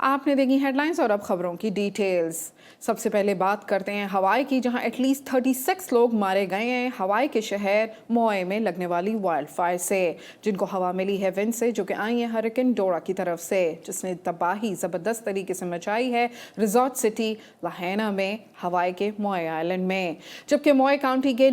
आपने देखी हेडलाइंस और अब खबरों की डिटेल्स। सबसे पहले बात करते हैं हवाई की, जहां एटलीस्ट 36 लोग मारे गए हैं हवाई के शहर मौई में लगने वाली वाइल्ड फायर से, जिनको हवा मिली है विंड से, जो कि आई है हरिकेन डोरा की तरफ से, जिसने तबाही ज़बरदस्त तरीके से मचाई है रिजॉर्ट सिटी लाहैना में हवाई के मौई आइलैंड में। जबकि मौई काउंटी के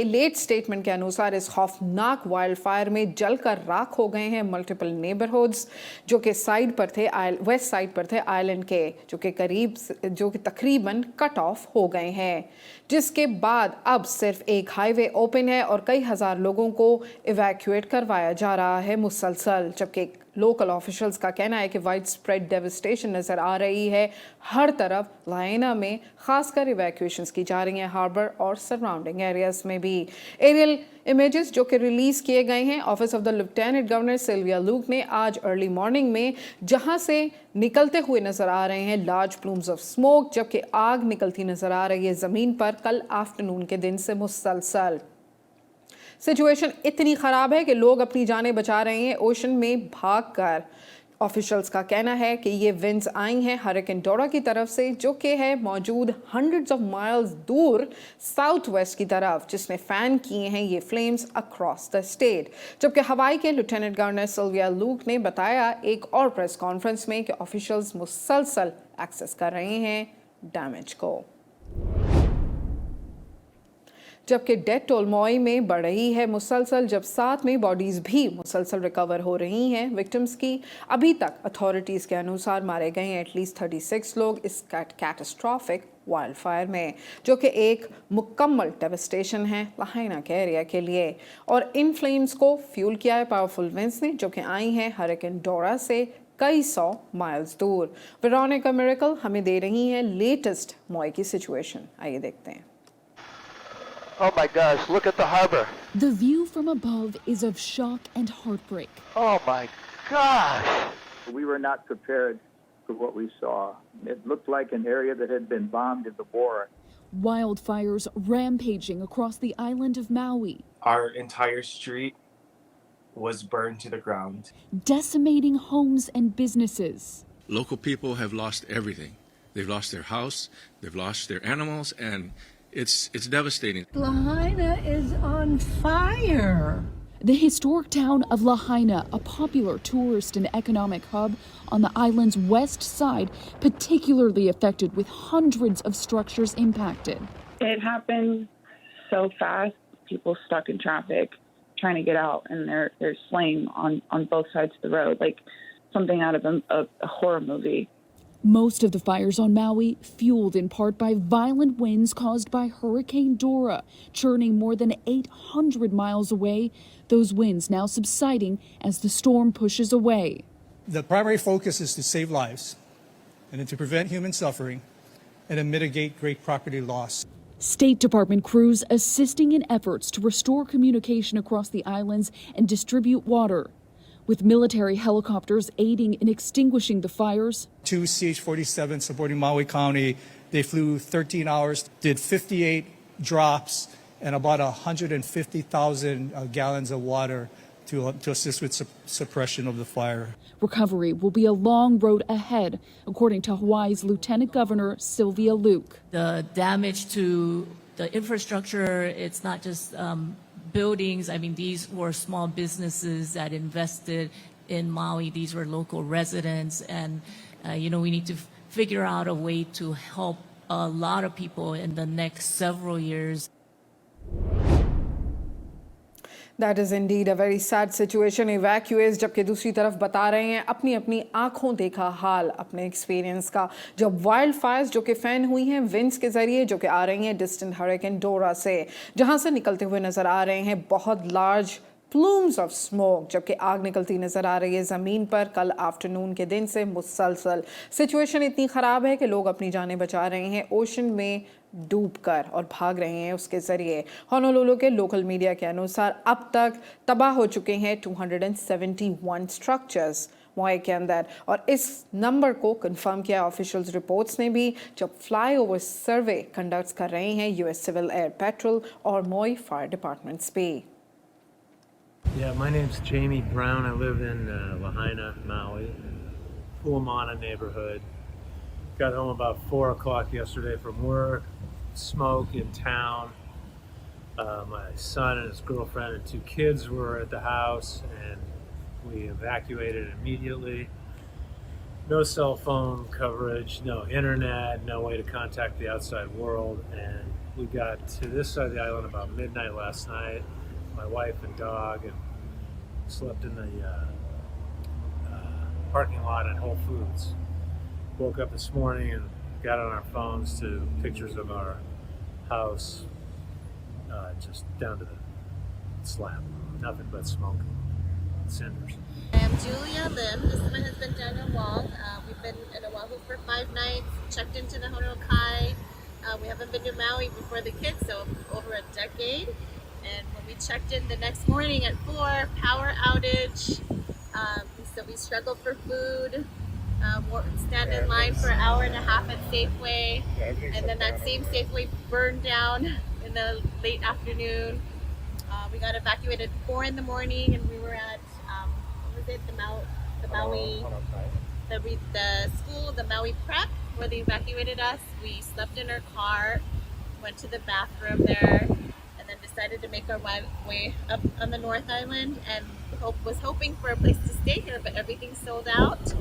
लेट स्टेटमेंट के अनुसार इस खौफनाक वाइल्ड फायर में जलकर राख हो गए हैं मल्टीपल नेबरहुड्स जो कि वेस्ट साइड पर थे आइलैंड के, जो कि तकरीबन कट ऑफ हो गए हैं, जिसके बाद अब सिर्फ एक हाईवे ओपन है और कई हजार लोगों को इवैक्यूएट करवाया जा रहा है मुसलसल। जबकि लोकल ऑफिशियल्स का कहना है कि वाइड स्प्रेड डेविस्टेशन नजर आ रही है हर तरफ लाहैना में, खासकर इवैक्यूएशंस की जा रही हैं हार्बर और सराउंडिंग एरियाज में भी। एरियल इमेजेस जो कि रिलीज किए गए हैं office of the lieutenant governor Sylvia Luke ने आज अर्ली मॉर्निंग में, जहां से निकलते हुए नजर आ रहे हैं लार्ज प्लूम्स ऑफ स्मोक, जबकि आग निकलती नजर आ रही है जमीन पर कल आफ्टरनून के दिन से मुसलसल। सिचुएशन इतनी खराब है कि लोग अपनी जानें बचा रहे हैं ओशन में भागकर। ऑफिशियल्स का कहना है कि ये विंड्स आई हैं हरिकेन डोरा की तरफ से, जो कि है मौजूद हंड्रेड्स ऑफ माइल्स दूर साउथ वेस्ट की तरफ, जिसने फैन किए हैं ये फ्लेम्स अक्रॉस द स्टेट। जबकि हवाई के लेफ्टिनेंट गवर्नर सिल्विया लूक ने बताया एक और प्रेस कॉन्फ्रेंस में कि ऑफिशियल्स मुसलसल एक्सेस कर रहे हैं डैमेज को। जबकि डेथ टोल मौई में बढ़ रही है मुसलसल, जब साथ में बॉडीज भी मुसलसल रिकवर हो रही हैं विक्टिम्स की। अभी तक अथॉरिटीज़ के अनुसार मारे गए हैं एटलीस्ट 36 लोग इस कैटास्ट्रॉफिक वाइल्ड फायर में, जो कि एक मुकम्मल डेवस्टेशन है लाहैना के एरिया के लिए। और इन फ्लेम्स को फ्यूल किया है पावरफुल विंड्स ने, जो कि आई हैं हरिकेन डोरा से कई 100 माइल्स दूर। वेरोनिका मिरेकल हमें दे रही हैं लेटेस्ट मौई की सिचुएशन, आइए देखते हैं। Oh my gosh, look at the harbor. The view from above is of shock and heartbreak. Oh my gosh. We were not prepared for what we saw. It looked like an area that had been bombed in the war. Wildfires rampaging across the island of Maui. Our entire street was burned to the ground. Decimating homes and businesses. Local people have lost everything. They've lost their house, they've lost their animals, and it's devastating. Lahaina is on fire. The historic town of Lahaina, a popular tourist and economic hub on the island's west side, particularly affected with hundreds of structures impacted. It happened so fast. People stuck in traffic trying to get out, and they're slain on both sides of the road, like something out of a horror movie. Most of the fires on Maui fueled in part by violent winds caused by Hurricane Dora, churning more than 800 miles away, those winds now subsiding as the storm pushes away. The primary focus is to save lives and to prevent human suffering and to mitigate great property loss. State Department crews assisting in efforts to restore communication across the islands and distribute water, with military helicopters aiding in extinguishing the fires. 2 CH-47 supporting Maui County. They flew 13 hours, did 58 drops and about 150,000 gallons of water to assist with suppression of the fire. Recovery will be a long road ahead, according to Hawaii's Lieutenant Governor Sylvia Luke. The damage to the infrastructure, it's not just buildings. I mean, these were small businesses that invested in Maui. These were local residents. And, we need to figure out a way to help a lot of people in the next several years. That is indeed a very sad situation. Evacuees जबकि दूसरी तरफ बता रहे हैं अपनी अपनी आंखों देखा हाल अपने एक्सपीरियंस का, जब वाइल्ड फायर्स जो कि फैन हुई हैं विंड्स के जरिए, जो कि आ रही हैं डिस्टेंट हरिकेन डोरा से, जहां से निकलते हुए नजर आ रहे हैं बहुत लार्ज प्लूम्स ऑफ स्मोक, जबकि आग निकलती नजर आ रही है ज़मीन पर कल आफ्टरनून के दिन से मुसलसल। सिचुएशन इतनी ख़राब है कि लोग अपनी जानें बचा रहे हैं ओशन में डूबकर और भाग रहे हैं उसके ज़रिए। होनोलुलु के लोकल मीडिया के अनुसार अब तक तबाह हो चुके हैं 271 स्ट्रक्चर्स मौई के अंदर, और इस नंबर को कंफर्म किया ऑफिशियल्स रिपोर्ट्स ने भी, जब फ्लाईओवर सर्वे कंडक्ट कर रहे हैं यूएस सिविल एयर पेट्रोल और मौई फायर डिपार्टमेंट्स भी। Yeah, my name's Jamie Brown. I live in Lahaina, Maui. Pulamana neighborhood. Got home about 4 o'clock yesterday from work. Smoke in town. My son and his girlfriend and 2 kids were at the house, and we evacuated immediately. No cell phone coverage, no internet, no way to contact the outside world. And we got to this side of the island about midnight last night, my wife and dog, and slept in the parking lot at Whole Foods. Woke up this morning and got on our phones to pictures of our house, just down to the slab. Nothing but smoke, cinders. I'm Julia Lim. This is my husband Daniel Wong. We've been in Oahu for 5 nights, checked into the Honokai. We haven't been to Maui before the kids, so over a decade. And when we checked in the next morning at 4, power outage. So we struggled for food, stand in line for an hour and a half at Safeway. And then that same Safeway burned down in the late afternoon. We got evacuated at 4 in the morning, and we were at the Maui, the school, the Maui Prep, where they evacuated us. We slept in our car, went to the bathroom there, and then decided to make our way up on the North Island, and was hoping for a place to stay here, but everything's sold out.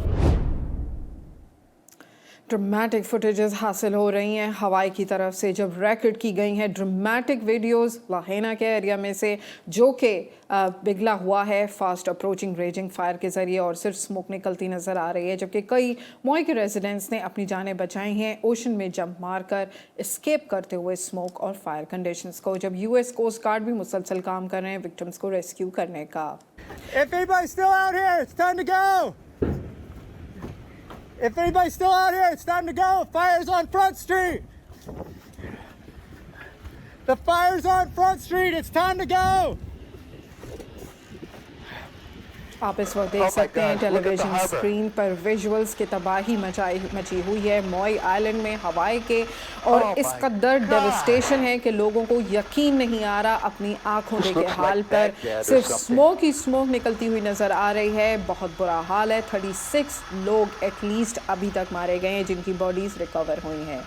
Dramatic footages हासिल हो रही हैं हवाई की तरफ से जब record की गई हैं ड्रामेटिक वीडियोस लाहेना के एरिया में से जो कि पिघला हुआ है फास्ट अप्रोचिंग रेजिंग फायर के ज़रिए और सिर्फ स्मोक निकलती नज़र आ रही है जबकि कई मॉय के रेजिडेंट्स ने अपनी जानें बचाई हैं ओशन में जंप मारकर एस्केप करते हुए स्मोक और फायर कंडीशंस को जब यूएस कोस्ट गार्ड भी मुसलसल काम कर रहे हैं विक्टिम्स को रेस्क्यू करने का। If anybody's still out here, it's time to go. If anybody's still out here, it's time to go. Fire's on Front Street. The fire's on Front Street. It's time to go. आप इस वक्त देख सकते हैं television screen पर visuals की तबाही मची हुई है मॉय आइलैंड में हवाई के और इस कदर डेविस्टेशन है कि लोगों को यकीन नहीं आ रहा अपनी आंखों के हाल पर सिर्फ स्मोक ही स्मोक निकलती हुई नज़र आ रही है बहुत बुरा हाल है 36 लोग एटलीस्ट अभी तक मारे गए हैं जिनकी बॉडीज रिकवर हुई हैं।